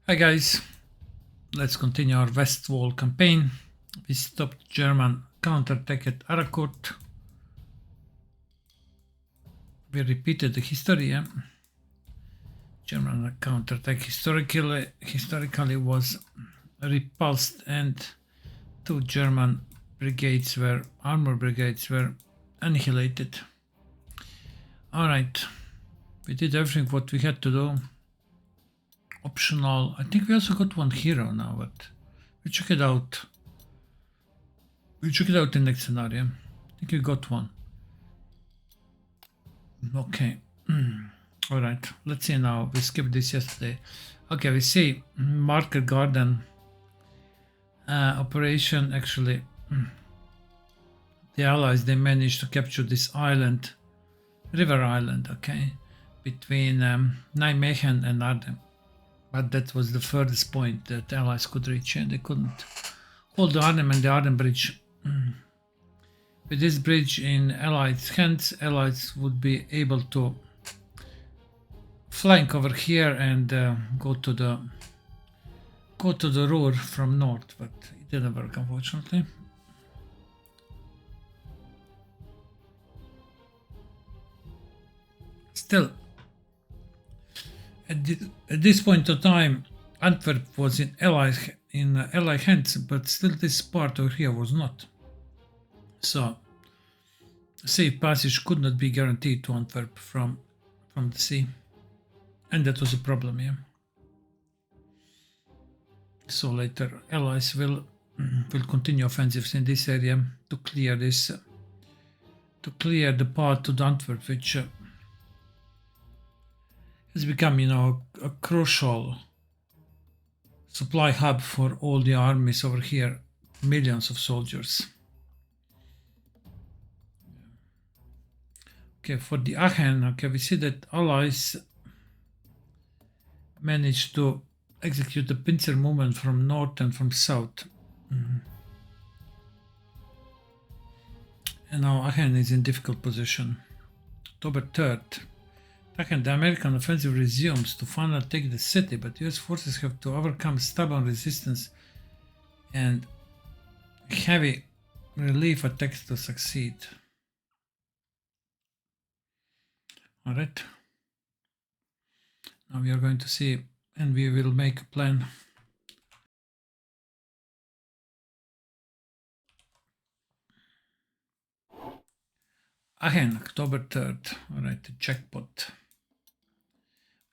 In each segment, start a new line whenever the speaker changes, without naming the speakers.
Hi guys, let's continue our Westwall campaign. We stopped German counterattack at Arakout. We repeated the history. German counterattack historically was repulsed and two German brigades armor brigades were annihilated. Alright, we did everything what we had to do. Optional. I think we also got one hero now, but we'll check it out. We'll check it out in the next scenario. I think we got one. Okay. Alright, let's see now. We skipped this yesterday. Okay, we see Market Garden operation. Actually, the Allies, they managed to capture this island, river island, okay, between Nijmegen and Arnhem. But that was the furthest point that the Allies could reach, and they couldn't hold the Arnhem and the Arnhem Bridge. With this bridge in Allies' hands, Allies would be able to flank over here and go to the Ruhr from north, but it didn't work, unfortunately. Still, at this point of time, Antwerp was in Allied hands, but still this part over here was not. So, safe passage could not be guaranteed to Antwerp from the sea, and that was a problem, yeah. So later, Allies will continue offensives in this area to clear this, to clear the path to Antwerp, which has become, you know, a crucial supply hub for all the armies over here, millions of soldiers. Okay, for the Aachen, okay, we see that Allies managed to execute the pincer movement from north and from south. And now Aachen is in difficult position. October 3rd. Aachen, the American offensive resumes to finally take the city, but US forces have to overcome stubborn resistance and heavy relief attacks to succeed. Alright. Now we are going to see, and we will make a plan. Aachen, October 3rd. Alright, the jackpot.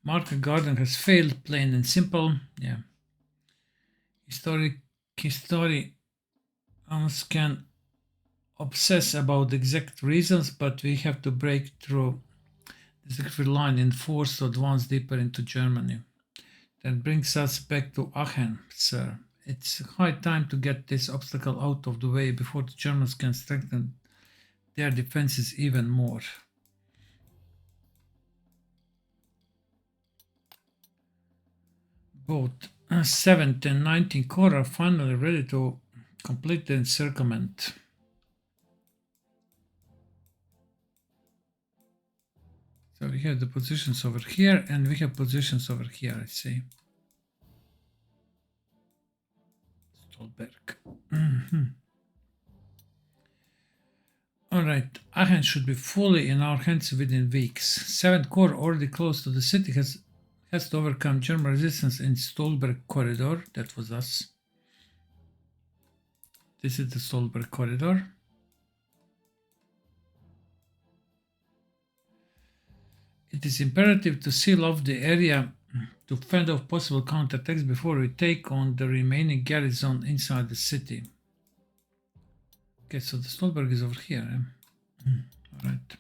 Market Garden has failed, plain and simple. Yeah. Historians can obsess about the exact reasons, but we have to break through the Siegfried line in force to advance deeper into Germany. That brings us back to Aachen, sir. It's high time to get this obstacle out of the way before the Germans can strengthen their defenses even more. Both 7th and 19th Corps are finally ready to complete the encirclement. So we have the positions over here and we have positions over here, I see. Stolberg. Alright, Aachen should be fully in our hands within weeks. 7th Corps, already close to the city, has to overcome German resistance in Stolberg corridor. That was us. This is the Stolberg corridor. It is imperative to seal off the area to fend off possible counterattacks before we take on the remaining garrison inside the city. Okay, so the Stolberg is over here. Alright.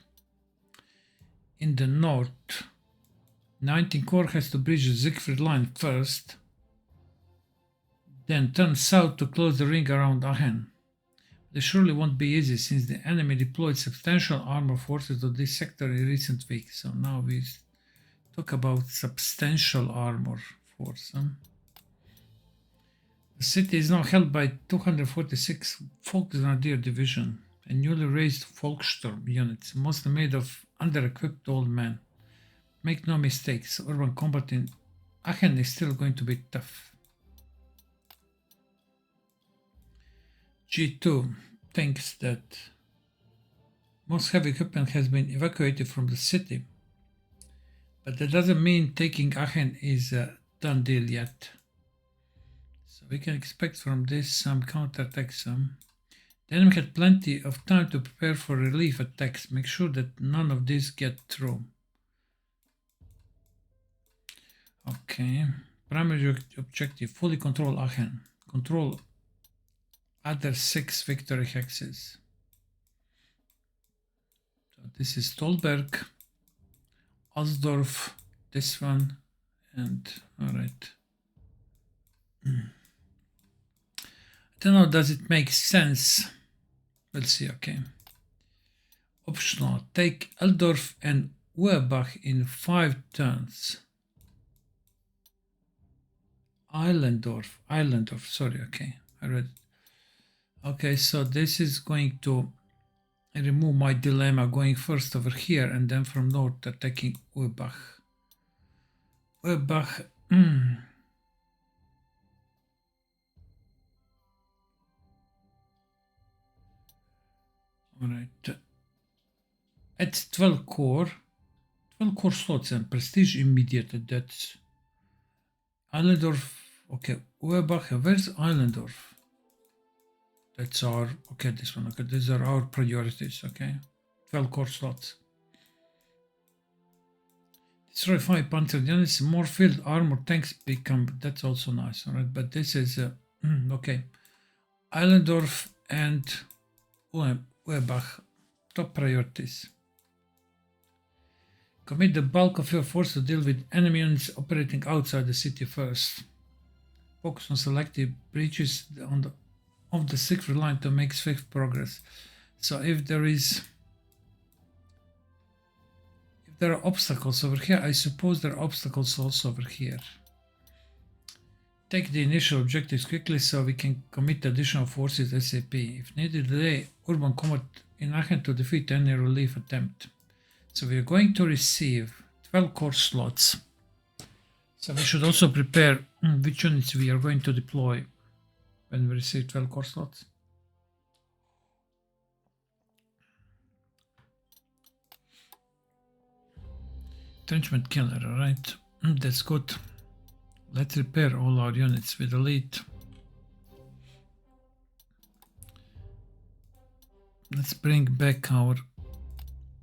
In the north, 19th Corps has to bridge the Siegfried line first, then turn south to close the ring around Aachen. This surely won't be easy since the enemy deployed substantial armor forces to this sector in recent weeks. So now we talk about substantial armor force. The city is now held by 246 Volksgrenadier Division and newly raised Volkssturm units, mostly made of under-equipped old men. Make no mistakes, urban combat in Aachen is still going to be tough. G2 thinks that most heavy equipment has been evacuated from the city, but that doesn't mean taking Aachen is a done deal yet. So we can expect from this some counterattacks. The enemy had plenty of time to prepare for relief attacks. Make sure that none of these get through. Okay. Primary objective, fully control Aachen. Control other 6 victory hexes. So this is Stolberg, Osdorf, this one, and alright. I don't know, does it make sense? We'll see, okay. Optional, take Eldorf and Uerbach in 5 turns. Eilendorf, sorry, okay, I read it. Okay, so this is going to remove my dilemma, going first over here and then from north attacking Uerbach. Uerbach, Alright. At 12 core slots and prestige immediate. That's Eilendorf. Okay, Uerbach. Where's Eilendorf? That's our, okay, this one. Okay, these are our priorities. Okay, 12 core slots. Destroy 5 Panzer units, more field armor tanks become, that's also nice. Alright, but this is, okay. Eilendorf and Uerbach, top priorities. Commit the bulk of your force to deal with enemy units operating outside the city first. Focus on selective breaches of the 6th line to make swift progress. So if there are obstacles over here, I suppose there are obstacles also over here. Take the initial objectives quickly so we can commit additional forces ASAP. If needed, delay urban combat in Aachen to defeat any relief attempt. So we are going to receive 12 core slots. So we should also prepare which units we are going to deploy when we receive 12 core slots. Entrenchment killer, alright. That's good. Let's repair all our units with elite. Let's bring back our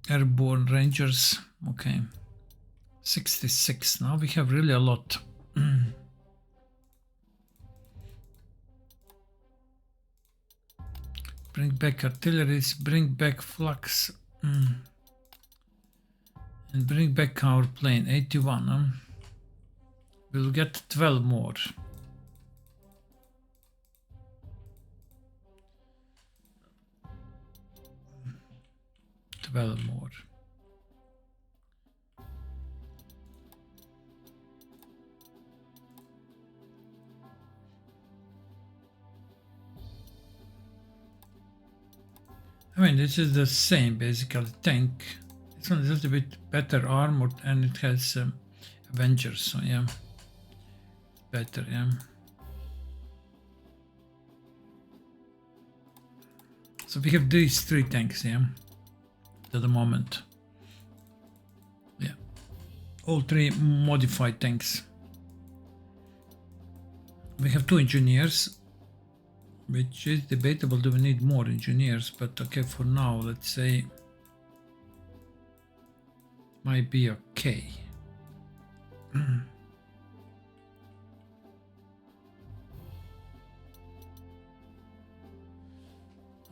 airborne rangers. Okay. 66. Now we have really a lot. Bring back artilleries, bring back flux. And bring back our plane, 81. We'll get 12 more. 12 more. I mean, this is the same basically tank. This one is just a bit better armored and it has Avengers, so yeah, better, yeah. So we have these 3 tanks, yeah, at the moment. Yeah, all 3 modified tanks. We have 2 engineers, which is debatable. Do we need more engineers? But okay, for now, let's say might be okay.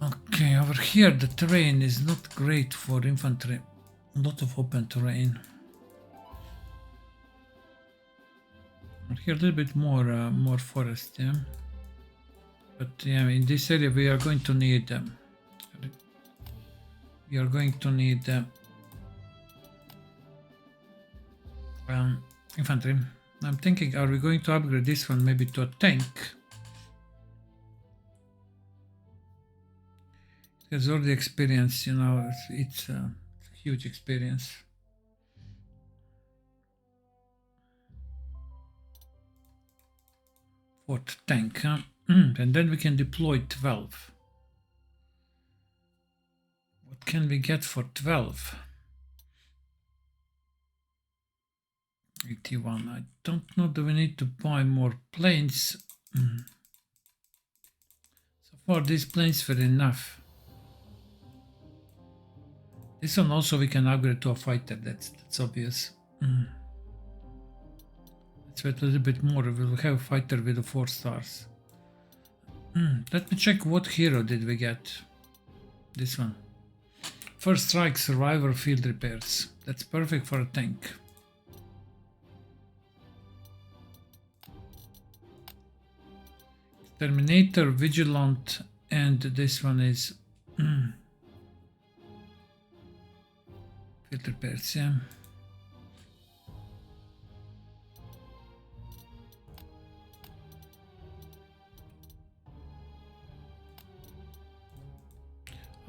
Okay, over here the terrain is not great for infantry. A lot of open terrain. Over here a little bit more forest, yeah. But yeah, in this area we are going to need infantry. I'm thinking, are we going to upgrade this one maybe to a tank? It has all the experience, you know, it's a huge experience. Fourth tank, huh? And then we can deploy 12. What can we get for 12? 81. I don't know, do we need to buy more planes? So far these planes were enough. This one also we can upgrade to a fighter, that's obvious. Let's wait a little bit more, we will have a fighter with the 4 stars. Let me check what hero did we get. This one. First strike, survivor, field repairs. That's perfect for a tank. Terminator, Vigilant, and this one is field repairs, yeah.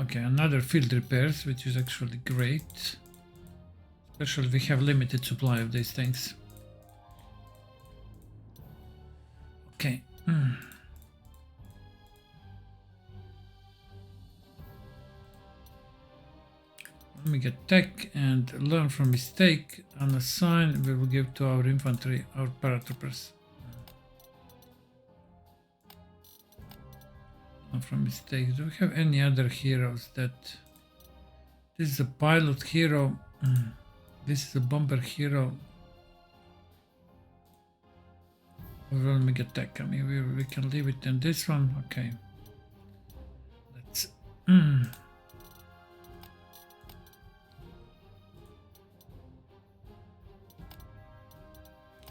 Okay, another field repairs, which is actually great. Especially we have limited supply of these things. Okay. Let me get tech and learn from mistake. Unassign we will give to our infantry, our paratroopers. Learn from mistakes. Do we have any other heroes that... This is a pilot hero. This is a bomber hero. Well, let me get tech. I mean, we can leave it in this one. Okay. Let's...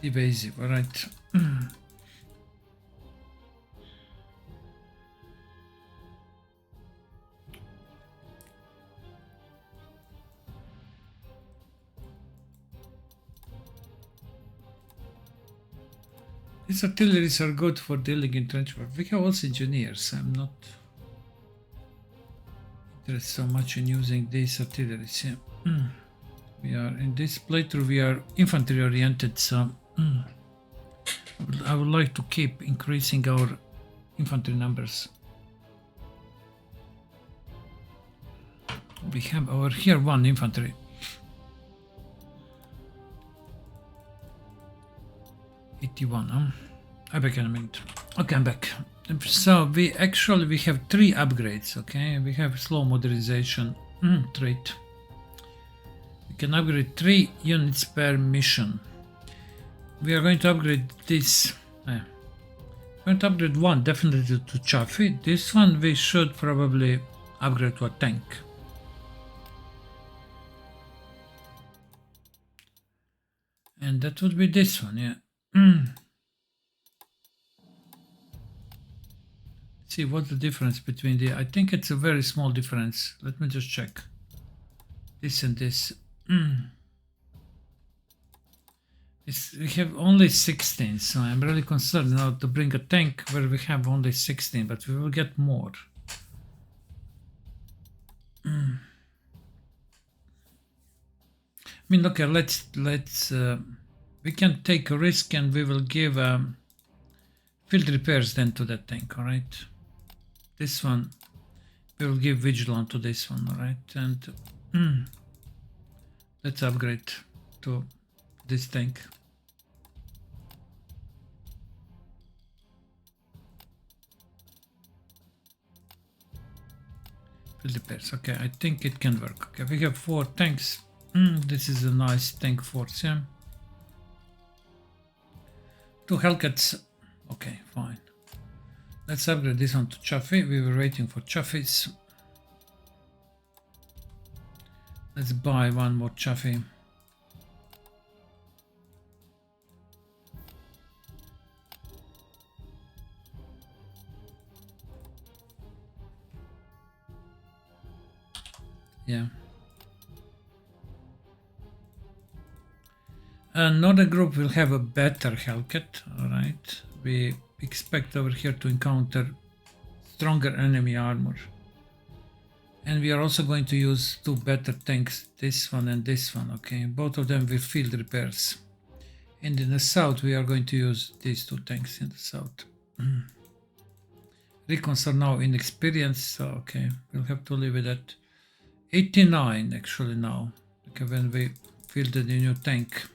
Evasive, alright. These artilleries are good for dealing in trench warfare. We have also engineers. I'm not interested so much in using these artilleries. Yeah. We are in this playthrough. We are infantry oriented, so I would like to keep increasing our infantry numbers. We have over here 1 infantry. I'm back in a minute. Okay, I'm back. So we have 3 upgrades. Okay, we have slow modernization trait. We can upgrade 3 units per mission. We are going to upgrade this. We're going to upgrade 1 definitely to Chaffee. This one we should probably upgrade to a tank. And that would be this one, yeah. See what's the difference between the... I think it's a very small difference. Let me just check. This and this. We have only 16, so I'm really concerned now to bring a tank where we have only 16, but we will get more. I mean, okay, let's we can take a risk and we will give field repairs then to that tank, all right? This one, we will give Vigilant to this one, all right? And let's upgrade to this tank. Field repairs, okay, I think it can work. Okay, we have 4 tanks. This is a nice tank force, yeah. 2 Hellcats. Okay, fine. Let's upgrade this one to Chaffee. We were waiting for Chafees. Let's buy 1 more Chaffee. Yeah. Another group will have a better Hellcat, alright. We expect over here to encounter stronger enemy armor. And we are also going to use 2 better tanks, this one and this one, okay. Both of them with field repairs. And in the south we are going to use these 2 tanks in the south. Recons are now inexperienced, so okay, we'll have to leave it at 89 actually now. Okay, when we fielded a new tank.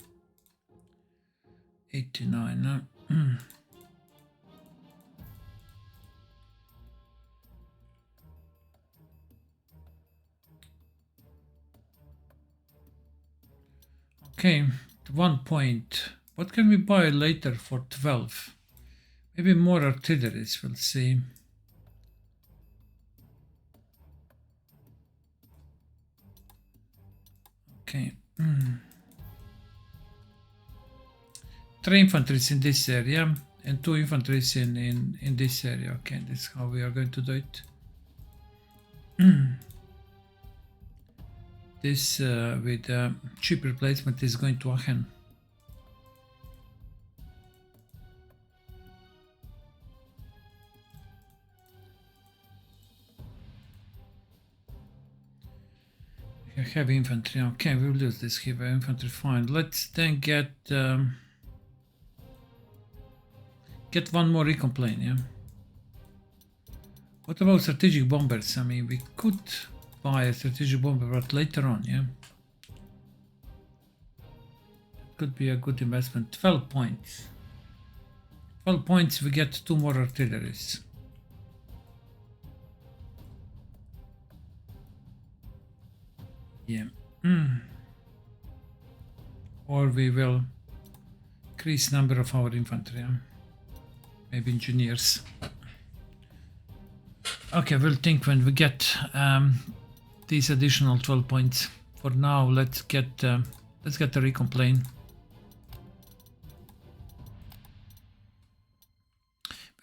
89. Okay, 1 point. What can we buy later for 12? Maybe more artilleries, we'll see. Okay. 3 infantries in this area and 2 infantries in this area. Okay, this is how we are going to do it. This with cheap replacement is going to Aachen. Heavy infantry. Okay, we'll lose this heavy infantry. Fine. Let's then get one more recon plane. Yeah. What about strategic bombers? I mean, we could buy a strategic bomber, but later on, yeah. It could be a good investment. 12 points. 12 points. We get 2 more artilleries. Yeah. Or we will increase number of our infantry. Yeah? Maybe engineers. Okay, we'll think when we get these additional 12 points. For now, let's get the recon plane.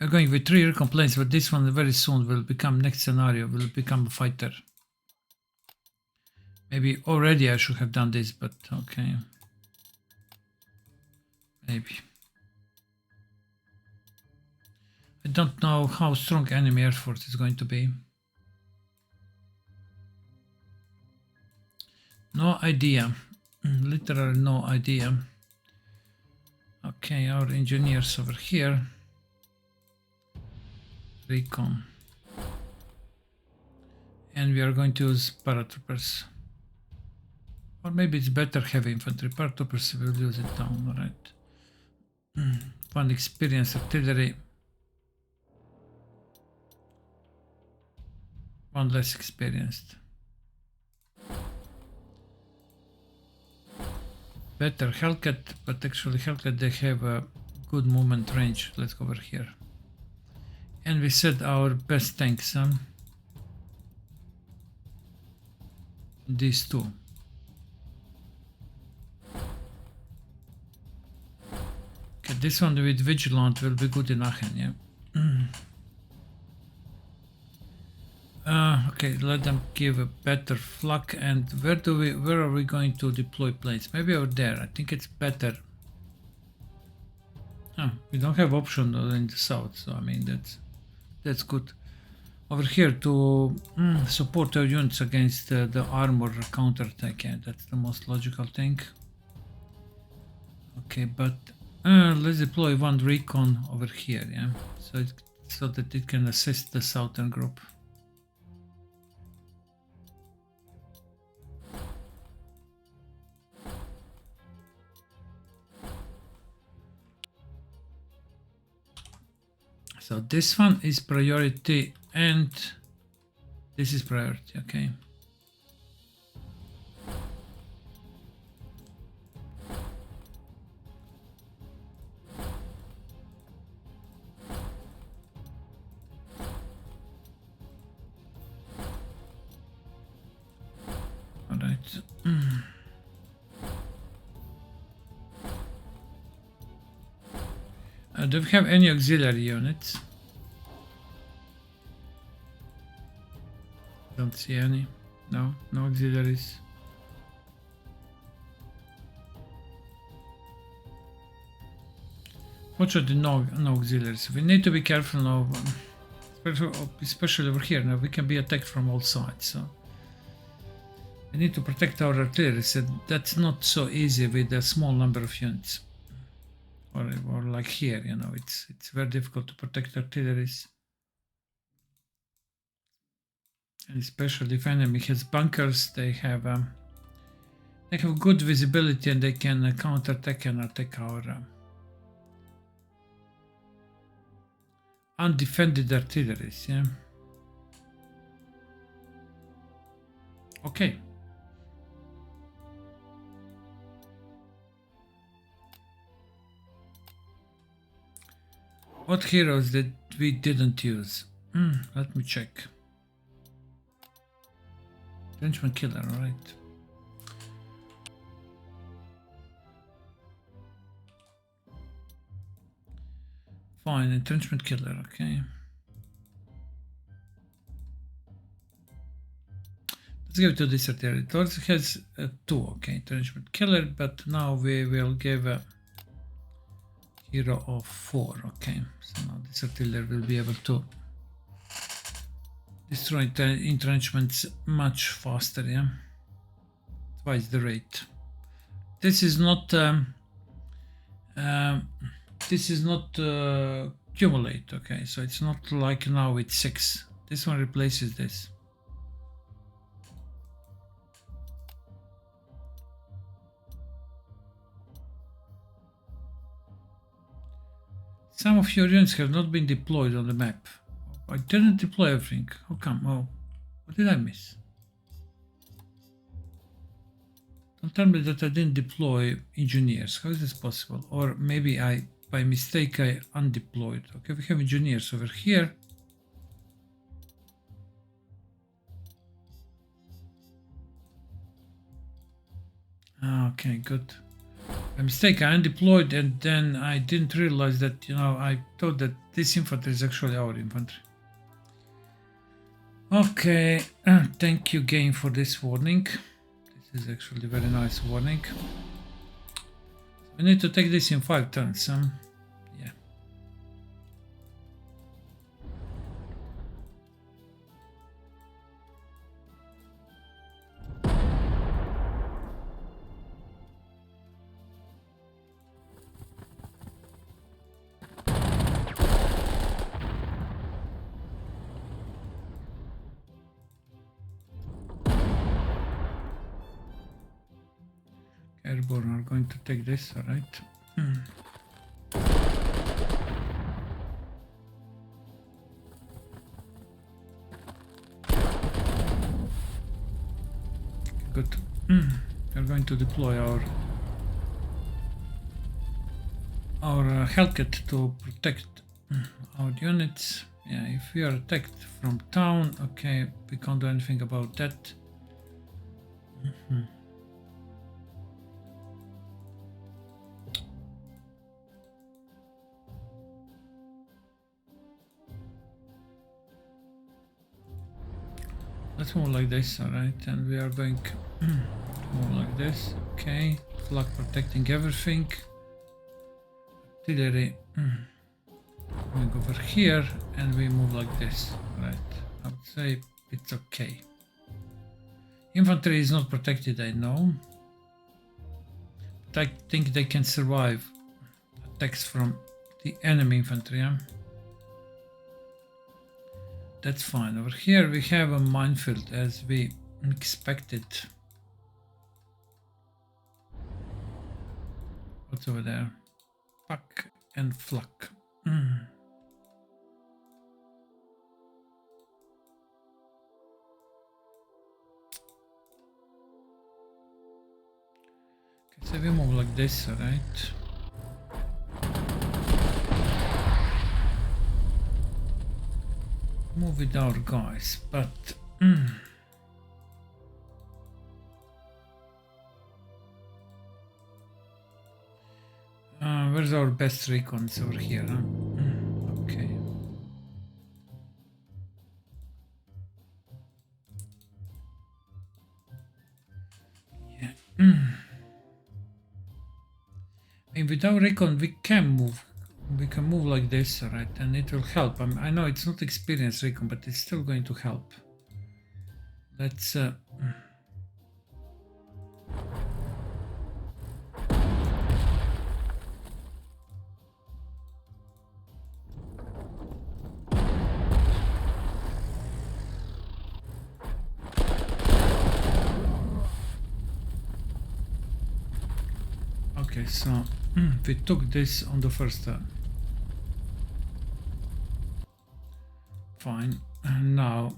We're going with 3 recon planes, but this one very soon will become next scenario. Will become a fighter. Maybe already I should have done this, but okay. Maybe. I don't know how strong enemy air force is going to be. No idea. Literally no idea. Okay, our engineers over here. Recon. And we are going to use paratroopers. Or maybe it's better heavy infantry. Paratroopers will use it down, alright. One experienced artillery. One less experienced. Better Hellcat, but actually Hellcat they have a good movement range. Let's go over here. And we set our best tanks. These 2. Okay, this one with Vigilant will be good in Aachen, yeah. Okay, let them give a better flak. And where are we going to deploy planes? Maybe over there. I think it's better. We don't have option in the south, so I mean that's good. Over here to support our units against the armor counterattack. Yeah, that's the most logical thing. Okay, but let's deploy 1 recon over here, yeah, so that it can assist the southern group. So this one is priority and this is priority, okay. All right. Do we have any auxiliary units? Don't see any. No auxiliaries. Fortunately, no auxiliaries. We need to be careful now, especially over here. Now we can be attacked from all sides, so we need to protect our artillery. So that's not so easy with a small number of units. or like here, you know, it's very difficult to protect artilleries. And especially if enemy has bunkers, they have good visibility and they can counterattack and attack our undefended artilleries. Yeah. Okay. What heroes that we didn't use? Let me check. Trenchman Killer, alright. Fine, Entrenchment Killer, okay. Let's give it to this artillery. It also has 2, okay, Entrenchment Killer, but now we will give a hero of 4, okay. So now this artillery will be able to destroy entrenchments much faster, yeah. Twice the rate. This is not cumulate, okay, so it's not like now it's 6. This one replaces this. Some of your units have not been deployed on the map. I didn't deploy everything. How come? Oh, what did I miss? Don't tell me that I didn't deploy engineers. How is this possible? Or maybe by mistake, I undeployed. Okay, we have engineers over here. Okay, good. By mistake, I undeployed and then I didn't realize that, you know, I thought that this infantry is actually our infantry. Okay, thank you game for this warning. This is actually a very nice warning. We need to take this in 5 turns. Yeah. Airborne are going to take this, all right. Good. We're going to deploy our Hellcat to protect our units. Yeah, if we are attacked from town, okay, we can't do anything about that. Let's move like this, alright, and we are going to move like this, okay, flag protecting everything, artillery going over here, and we move like this, right, I would say it's okay. Infantry is not protected, I know, but I think they can survive attacks from the enemy infantry, yeah? That's fine. Over here we have a minefield as we expected. What's over there? Fuck and flak. Okay, so we move like this, alright? Move with our guys, but where's our best recons over here? Huh? Okay. Yeah. I mean, with our recon, we can move. We can move like this, right, and it will help. I know it's not experienced recon, but it's still going to help. Let's Okay, so we took this on the first turn. Fine. And now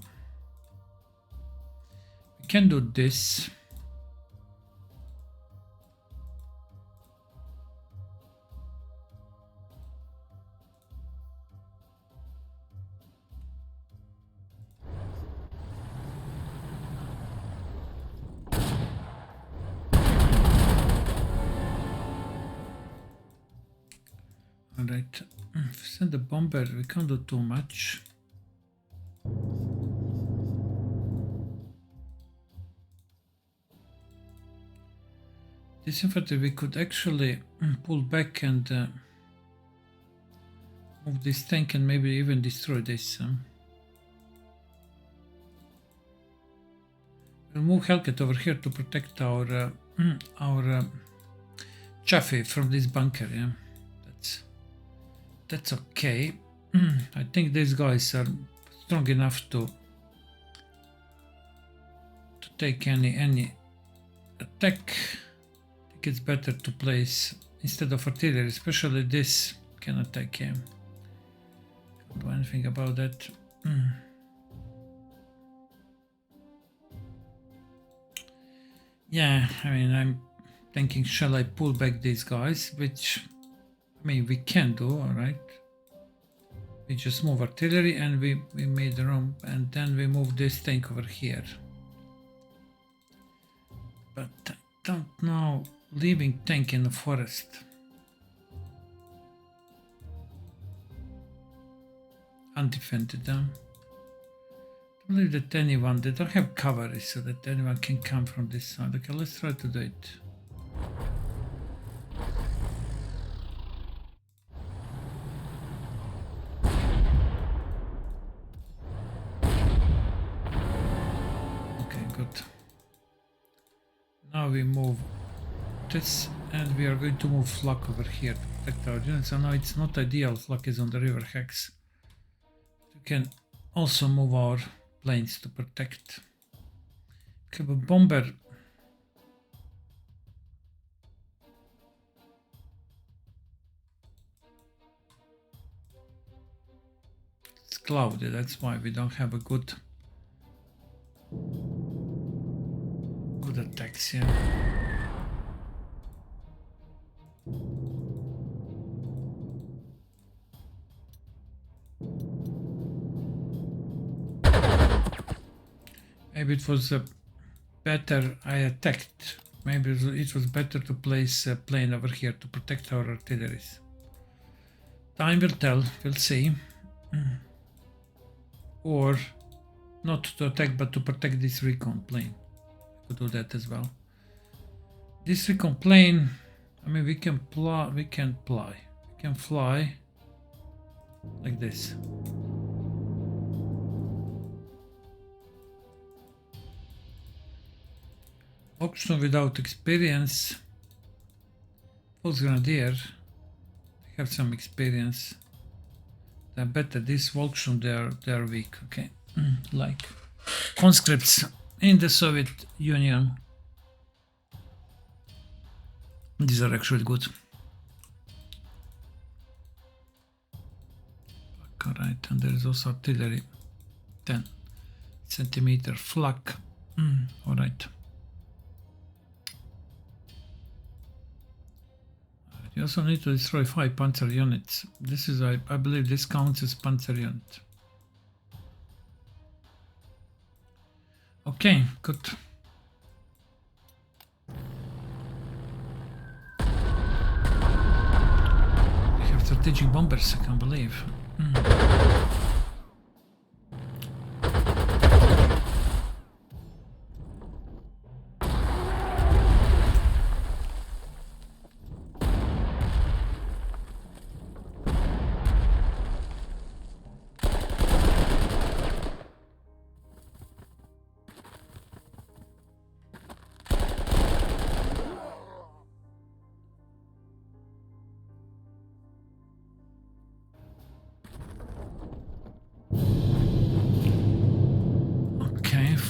we can do this. Alright, if we send a bomber, we can't do too much. This infantry we could actually pull back and move this tank and maybe even destroy this. We'll move Hellcat over here to protect our Chaffee from this bunker. Yeah, that's okay. I think these guys are strong enough to take any attack. I think it's better to place instead of artillery, especially this can attack him. Can't do anything about that. Yeah, I mean, I'm thinking, shall I pull back these guys? Which, I mean, we can do, alright. We just move artillery and we made the room, and then we move this tank over here. But I don't know, leaving tank in the forest. Undefended them. I believe that anyone, they don't have cover so that anyone can come from this side. Okay, let's try to do it. Okay, good. Now we move this and we are going to move Flak over here to protect our units. I know it's not ideal, Flak is on the river hex. We can also move our planes to protect. Okay, but bomber. It's cloudy, that's why we don't have a good attacks here. Maybe it was better I attacked. Maybe it was better to place a plane over here to protect our artilleries. Time will tell, we'll see. Or not to attack but to protect this recon plane. I could do that as well. This recon plane, I mean, we can fly like this. Auction without experience. False Grenadier. They have some experience. They're better. This auction, they are weak. Okay, like conscripts in the Soviet Union. These are actually good. Alright, and there is also artillery. 10 centimeter flak. Alright. You also need to destroy 5 Panzer units. This is, I believe this counts as Panzer unit. Okay, good. We have strategic bombers, I can't believe.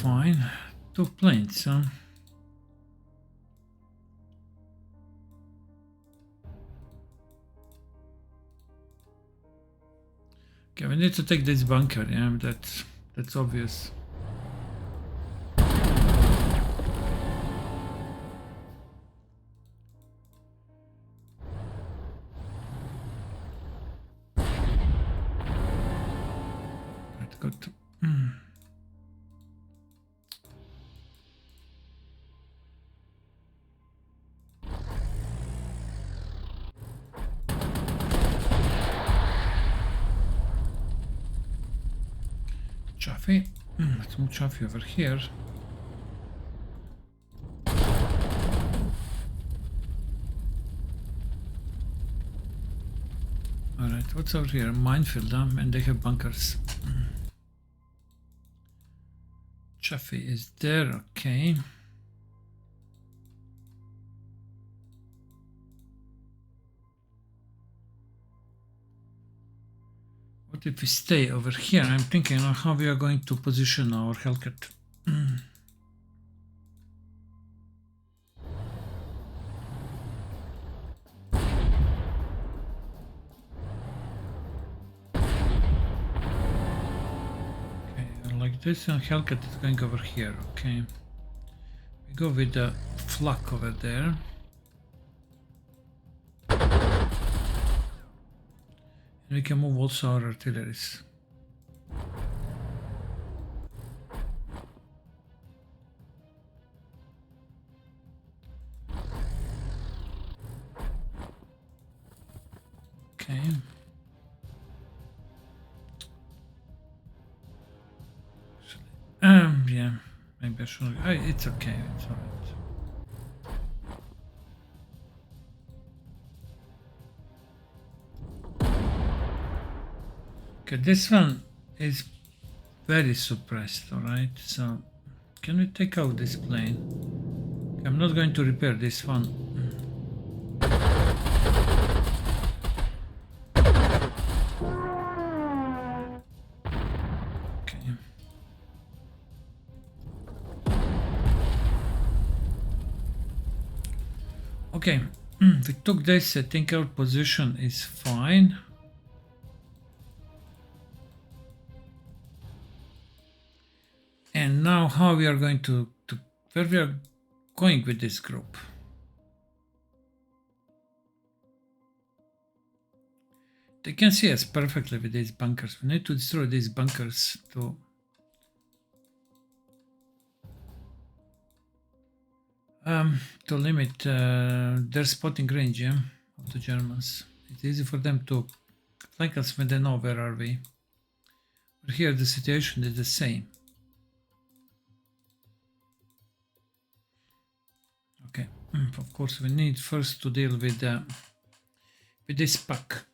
Fine. 2 planes, huh? Okay, we need to take this bunker, yeah, that's obvious. Right, good. Chaffee. Let's move Chaffee over here. Alright, what's over here? Minefield, and they have bunkers. Chaffee is there, okay. What if we stay over here? I'm thinking on how we are going to position our Hellcat. Like this, and Hellcat is going over here, okay. We go with the flak over there. And we can move also our artilleries. Okay. Yeah, maybe I should. It's okay, it's alright. Okay, this one is very suppressed, alright? So, can we take out this plane? Okay, I'm not going to repair this one. Okay, we took this. I think our position is fine. And now how we are going to where we are going with this group. They can see us perfectly with these bunkers. We need to destroy these bunkers to limit their spotting range, yeah, of the Germans. It's easy for them to flank us when they know where are we. But here the situation is the same. Okay, of course we need first to deal with this pack.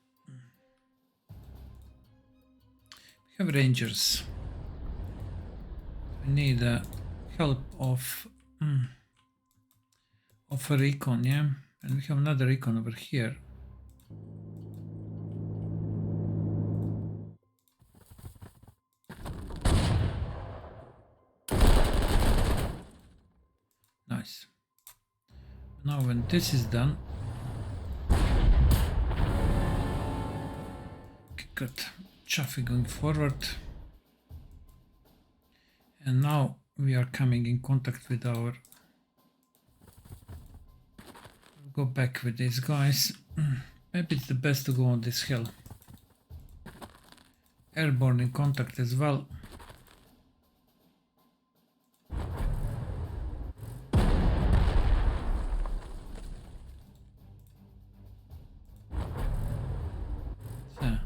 We have Rangers. We need help of a recon, yeah, and we have another recon over here. Nice. Now when this is done, okay, good. Chaffee going forward, and now we are coming in contact with our. Go back with these guys. Maybe it's the best to go on this hill. Airborne in contact as well. So,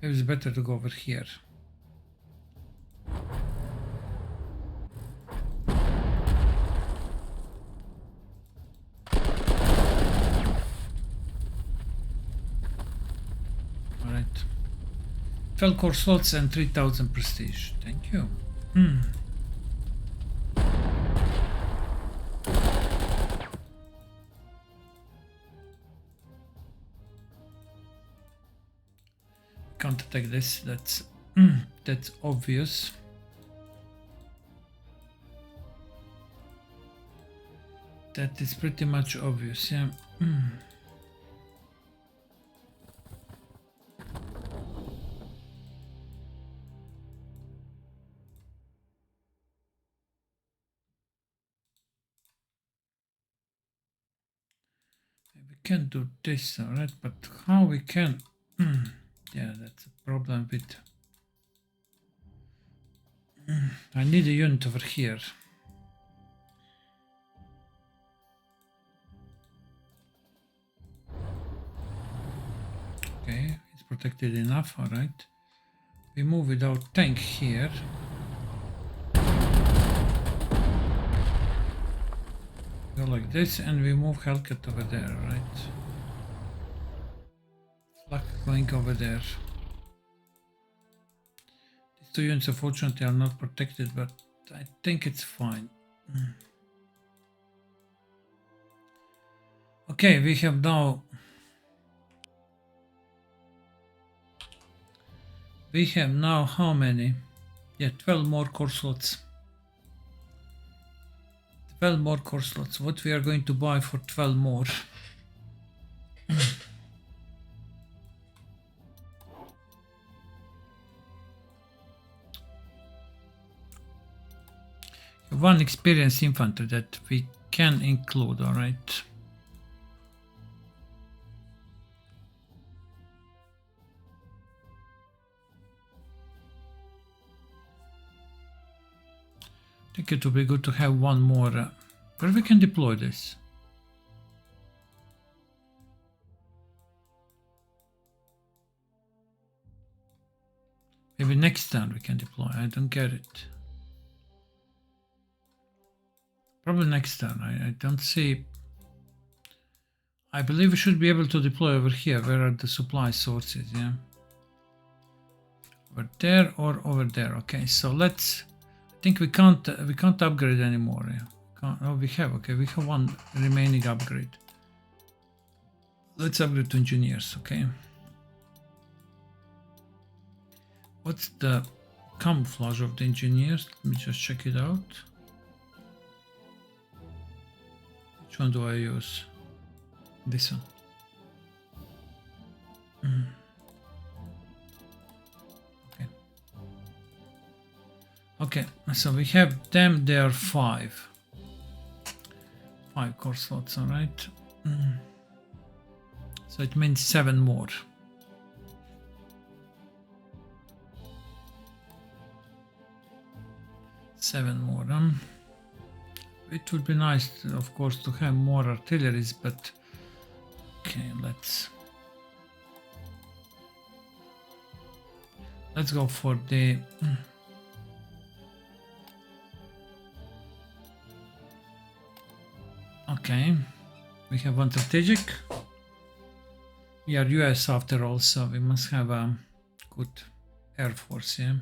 maybe it's better to go over here. Falcor slots and 3000 prestige. Thank you. Can't attack this. That's obvious. That is pretty much obvious. Yeah. We can do this, alright, but how we can... yeah, that's a problem with... I need a unit over here. Okay, it's protected enough, alright. We move with our tank here. Go like this, and we move Hellcat over there, right? Flak going over there. These two units unfortunately are not protected, but I think it's fine. Okay, we have now... We have now how many? Yeah, 12 more core slots. 12 more core slots. What we are going to buy for 12 more? One experienced infantry that we can include, alright. I think it would be good to have one more, where we can deploy this. Maybe next time we can deploy, I don't get it. Probably next turn, I don't see... I believe we should be able to deploy over here. Where are the supply sources, yeah? Over there or over there. Okay, so let's... I think we can't upgrade anymore. Yeah? Oh, we have, okay, we have one remaining upgrade. Let's upgrade to engineers, okay? What's the camouflage of the engineers? Let me just check it out. Which one do I use? This one. Okay. Okay, so we have them, they are 5. 5 core slots, alright. So it means 7 more. It would be nice, of course, to have more artilleries, but okay, let's go for the okay. We have one strategic. We are US after all, so we must have a good air force, yeah.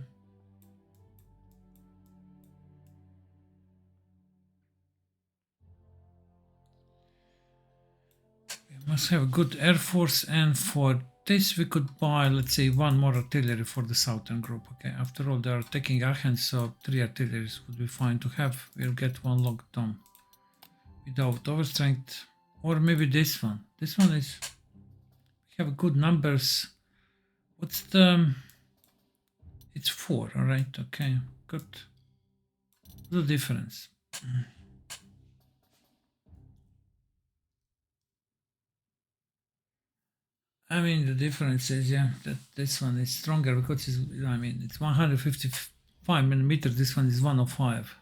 Must have a good air force, and for this we could buy, let's say, one more artillery for the southern group. Okay, after all they are taking Aachen, so 3 artilleries would be fine to have. We'll get one locked down without overstrength, or maybe this one. This one is, we have good numbers. What's the, it's 4, all right, okay, good. The difference. I mean, the difference is, yeah, that this one is stronger because it's, I mean, it's 155 millimeters. This one is 105.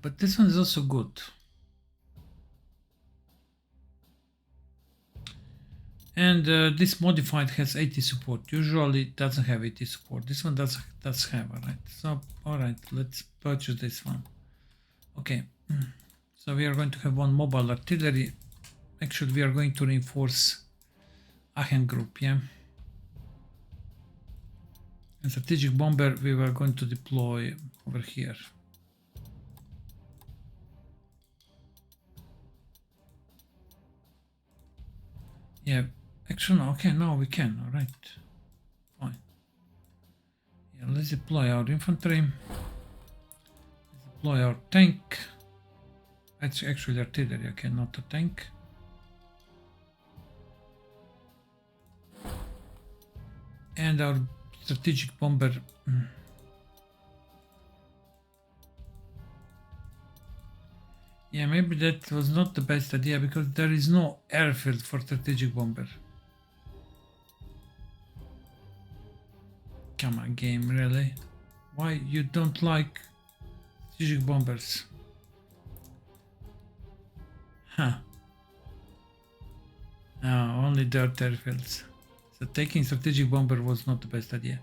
But this one is also good. And this modified has 80 support. Usually it doesn't have 80 support. This one does have, alright. So, alright, let's purchase this one. Okay, so we are going to have one mobile artillery. Actually, we are going to reinforce Aachen group, yeah. And strategic bomber we were going to deploy over here. Yeah, actually, no, okay, now we can, alright. Fine. Yeah, let's deploy our infantry. Let's deploy our tank. That's actually artillery, okay, not a tank. And our strategic bomber. Yeah, Yeah, maybe that was not the best idea because there is no airfield for strategic bomber. Come on, game, really? Why you don't like strategic bombers? Huh. No, only dirt airfields. So taking strategic bomber was not the best idea.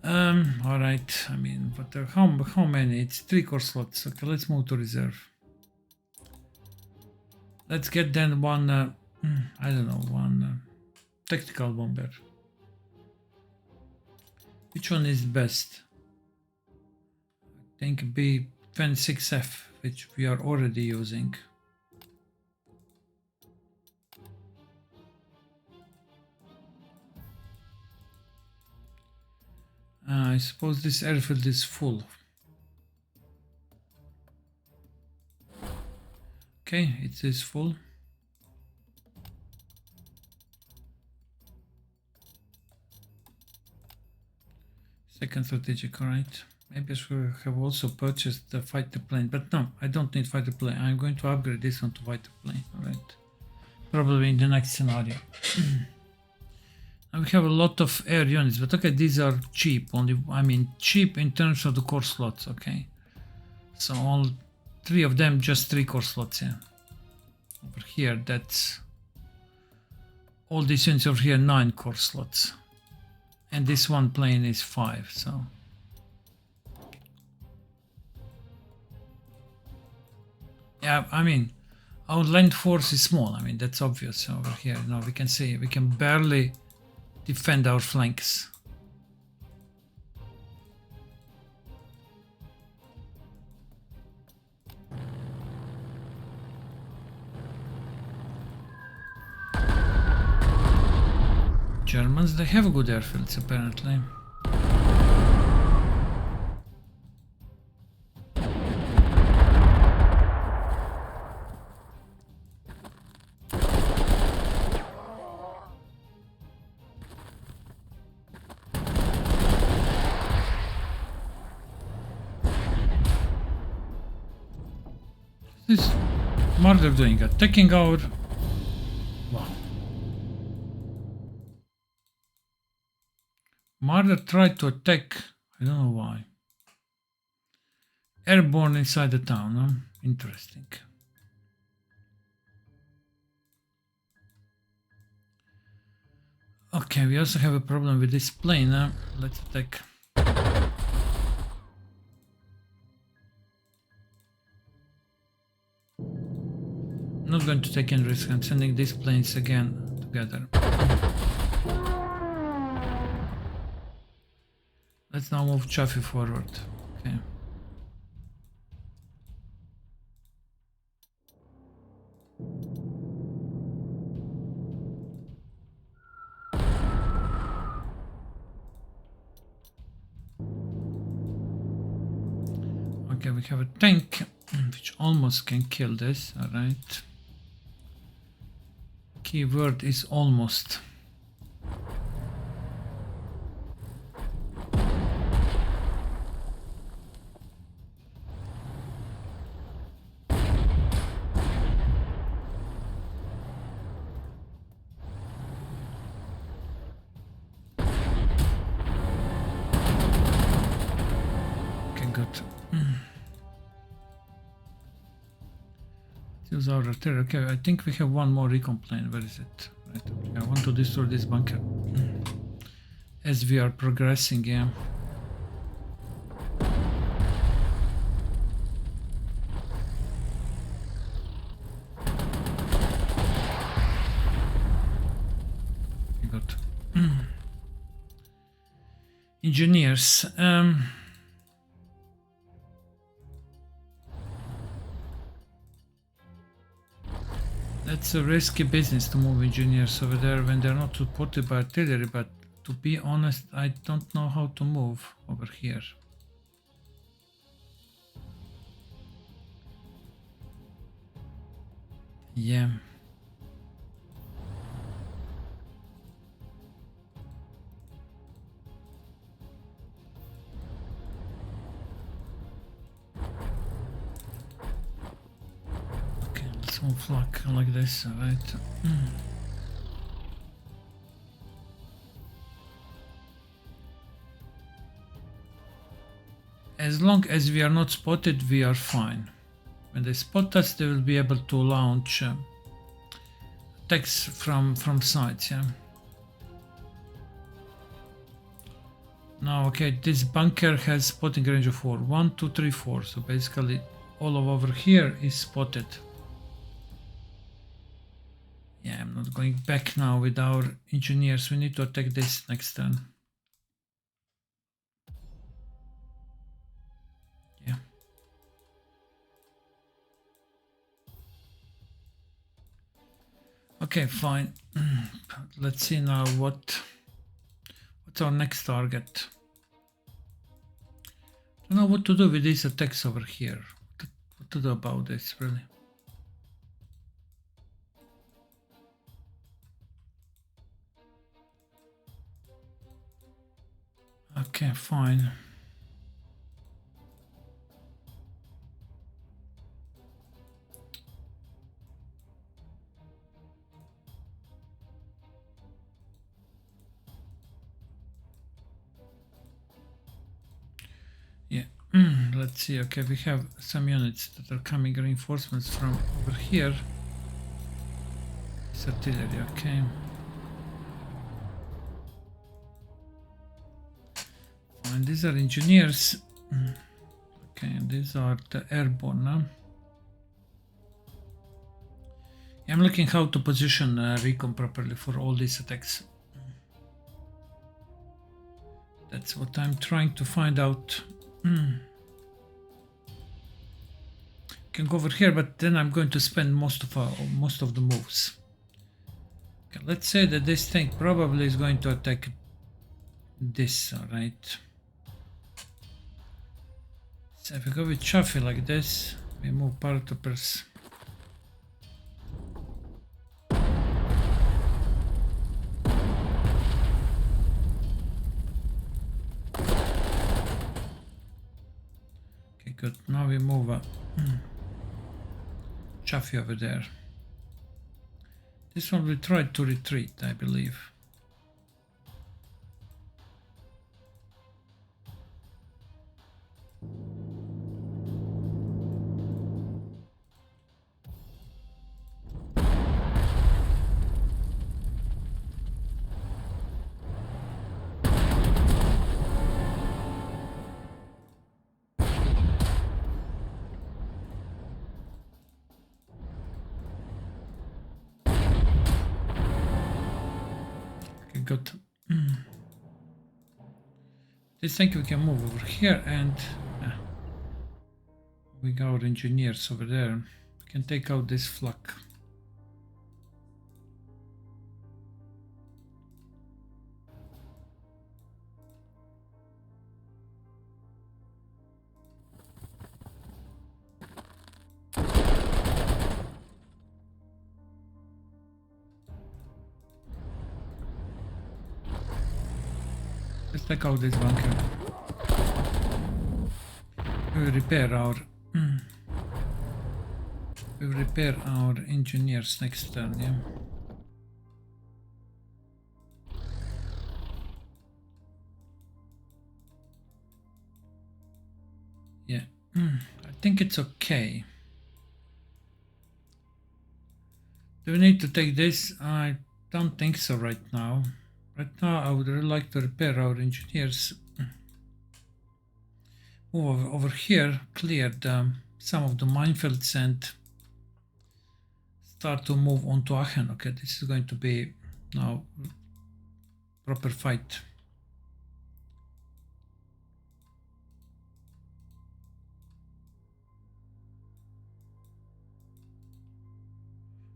All right. I mean, but how many? It's 3 core slots. Okay, let's move to reserve. Let's get then one. I don't know, one tactical bomber. Which one is best? I think B26F, which we are already using. I suppose this airfield is full. Okay, it is full. Second strategic, alright. Maybe I should have also purchased the fighter plane, but no, I don't need fighter plane. I'm going to upgrade this one to fighter plane, alright. Probably in the next scenario. And we have a lot of air units, but okay, these are cheap. I mean, cheap in terms of the core slots, okay. So all 3 of them, just 3 core slots, yeah. Over here, that's all these units over here, 9 core slots. And this one plane is 5, so. Yeah, I mean, our land force is small. I mean, that's obvious over here. Now we can see we can barely defend our flanks. Germans, they have good airfields apparently. This is Marder doing, attacking our... Wow. Marder tried to attack, I don't know why. Airborne inside the town, huh? Interesting. Okay, we also have a problem with this plane, huh? Let's attack. Not going to take any risk. I'm sending these planes again together. Let's now move Chaffee forward. Okay. Okay, we have a tank which almost can kill this. All right. Keyword is almost. Okay, good. Use our artillery. Okay, I think we have one more recon plane. Where is it? Right over here. I want to destroy this bunker. As we are progressing, yeah. Good. Engineers. That's a risky business to move engineers over there when they're not supported by artillery, but to be honest, I don't know how to move over here. Yeah. small flag like this, alright. As long as we are not spotted, we are fine. When they spot us, they will be able to launch attacks from sides, yeah. Now, okay, this bunker has spotting range of 4. 1, 2, 3, 4. So basically, all of over here is spotted. Yeah, I'm not going back now with our engineers. We need to attack this next turn. Yeah. Okay, fine. Let's see now what's our next target. I don't know what to do with these attacks over here. What to do about this, really. Okay, fine. Yeah, let's see. Okay, we have some units that are coming, reinforcements from over here. It's artillery, okay. And these are engineers. Okay, and these are the airborne now. I'm looking how to position recon properly for all these attacks. That's what I'm trying to find out. Can go over here, but then I'm going to spend most of the moves. Okay, let's say that this thing probably is going to attack this, alright. So if we go with Chaffee like this, we move paratroopers. Okay, good. Now we move Chaffee over there. This one will try to retreat, I believe. Good. This thing we can move over here and we got our engineers over there. We can take out this flak. Let's take out this bunker. We will repair our engineers next turn, yeah. Yeah, I think it's okay. Do we need to take this? I don't think so right now. Right now, I would really like to repair our engineers. Move over here, clear some of the minefields and start to move on to Aachen. Okay, this is going to be now proper fight.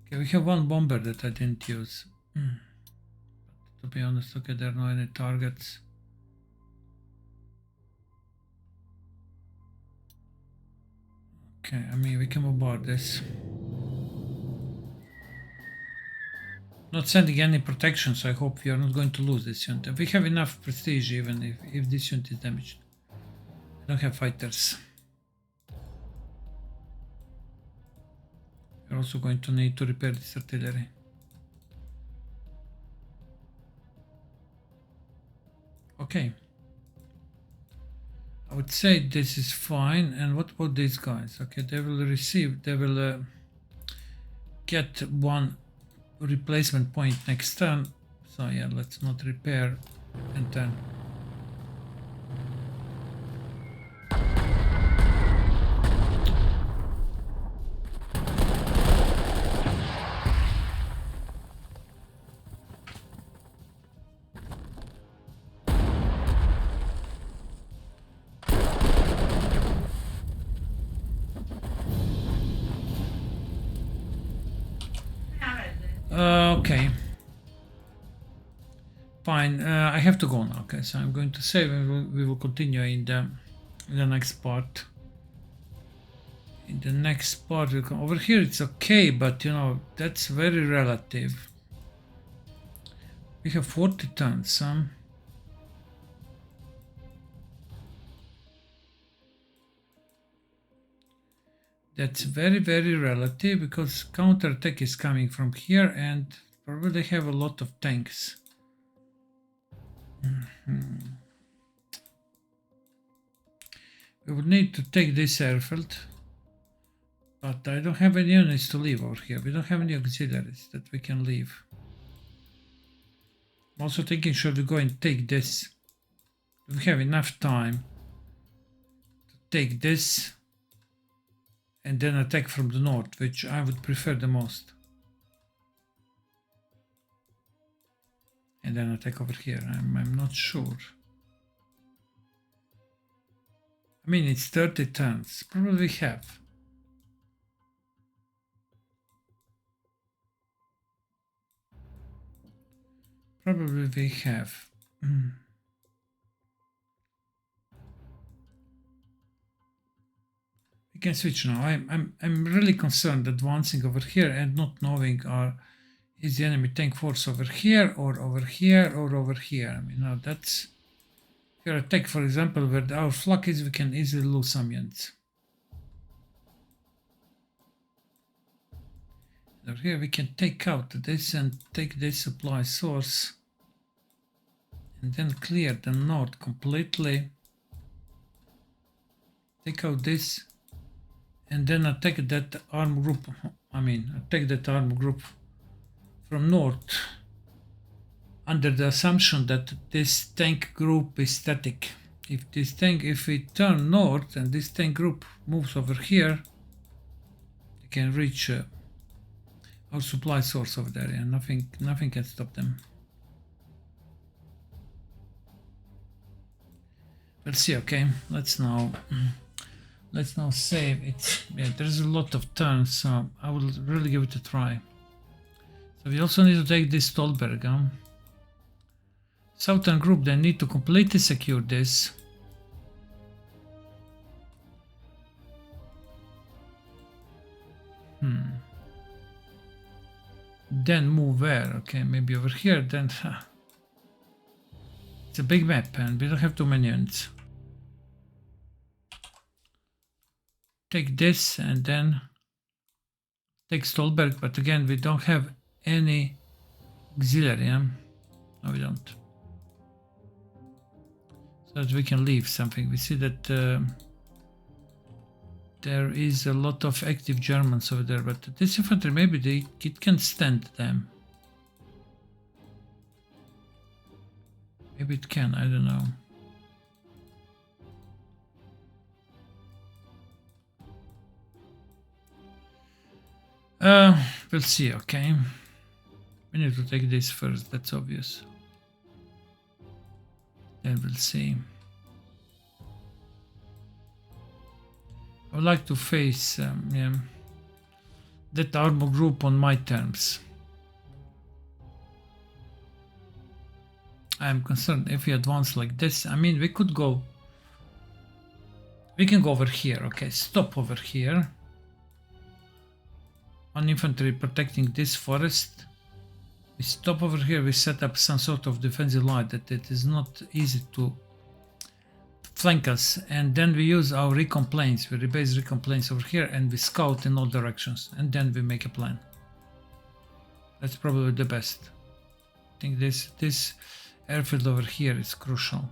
Okay, we have one bomber that I didn't use. To be honest, okay, there are no any targets. Okay, I mean, we can bombard this. Not sending any protection, so I hope we are not going to lose this unit. We have enough prestige even if this unit is damaged. We don't have fighters. We're also going to need to repair this artillery. Okay. I would say this is fine. And what about these guys? Okay, they will get one replacement point next turn. So yeah, let's not repair and then. Okay. Fine. I have to go now. Okay, so I'm going to save and we will continue in the next part. In the next part, we'll come over here. It's okay, but you know that's very relative. We have 40 tons. That's very, very relative because counterattack is coming from here and probably they have a lot of tanks. We would need to take this airfield, but I don't have any units to leave over here. We don't have any auxiliaries that we can leave. I'm also thinking, should we go and take this? Do we have enough time to take this and then attack from the north, which I would prefer the most. And then attack over here. I'm not sure. I mean, it's 30 turns. Probably we have. Probably we have. We can switch now. I'm really concerned advancing over here and not knowing is the enemy tank force over here or over here or over here. I mean, now that's if you attack, for example, where our flak is, we can easily lose some units. Over here we can take out this and take this supply source and then clear the north completely. Take out this and then attack that arm group. I mean, attack that arm group from north under the assumption that this tank group is static. If we turn north and this tank group moves over here, they can reach our supply source over there, and nothing can stop them. We'll see. Okay, let's now save it. Yeah, there's a lot of turns, so I will really give it a try. So we also need to take this Stolberg. Southern group, they need to completely secure this. Then move where? Okay, maybe over here. Then it's a big map and we don't have too many units. Take this and then take Stolberg, but again we don't have any auxiliary. No, we don't. So that we can leave something. We see that there is a lot of active Germans over there, but this infantry, maybe it can stand them. Maybe it can, I don't know. We'll see, okay. We need to take this first, that's obvious. Then we'll see. I would like to face that armor group on my terms. I am concerned if we advance like this. I mean, we can go over here. Okay, stop over here. One infantry protecting this forest. We stop over here. We set up some sort of defensive line that it is not easy to flank us, and then we use our recon planes. We rebase recon planes over here, and we scout in all directions, and then we make a plan. That's probably the best. I think this airfield over here is crucial.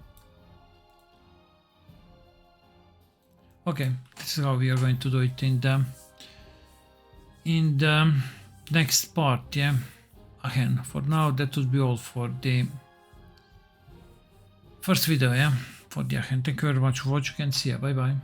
Okay, this is how we are going to do it in the next part. Yeah, Aachen. For now, that would be all for the first video. Yeah, for the Aachen. Thank you very much for watching, and see ya. Bye bye.